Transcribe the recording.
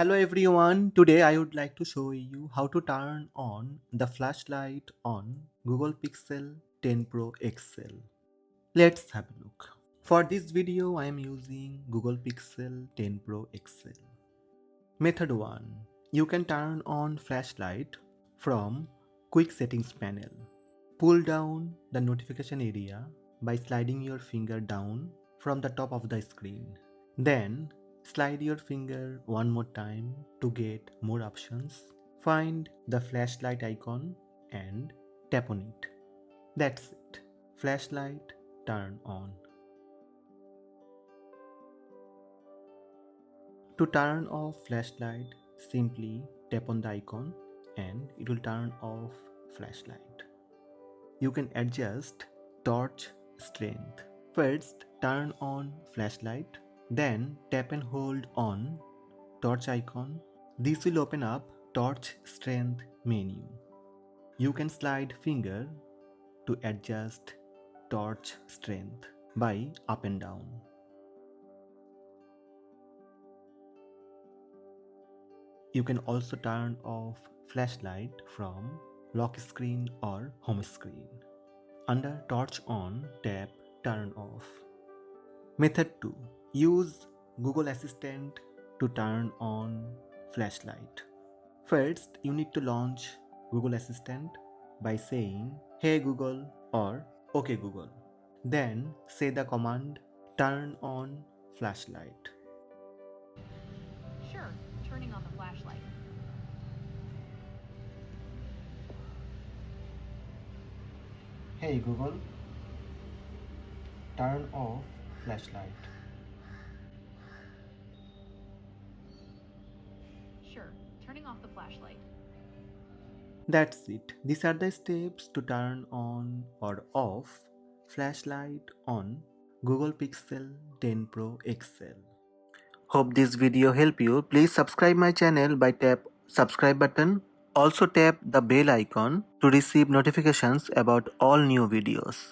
Hello everyone, today I would like to show you how to turn on the flashlight on Google Pixel 10 Pro XL. Let's have a look. For this video I am using Google Pixel 10 Pro XL. Method 1. You can turn on flashlight from Quick Settings panel. Pull down the notification area by sliding your finger down from the top of the screen. Then slide your finger one more time to get more options. Find the flashlight icon and tap on it. That's it. Flashlight turn on. To turn off flashlight, simply tap on the icon and it will turn off flashlight. You can adjust torch strength. First, turn on flashlight, then tap and hold on torch icon. This will open up torch strength menu. You can slide finger to adjust torch strength by up and down. You can also turn off flashlight from lock screen or home screen. Under torch on, tap turn off. Method 2. Use Google Assistant to turn on flashlight. First, you need to launch Google Assistant by saying "Hey Google" or "OK Google." Then say the command "Turn on flashlight." Sure, turning on the flashlight. Hey Google, turn off flashlight. Sure, turning off the flashlight. That's it. These are the steps to turn on or off flashlight on Google Pixel 10 Pro XL. Hope this video helped you. Please subscribe my channel by tap subscribe button. Also tap the bell icon to receive notifications about all new videos.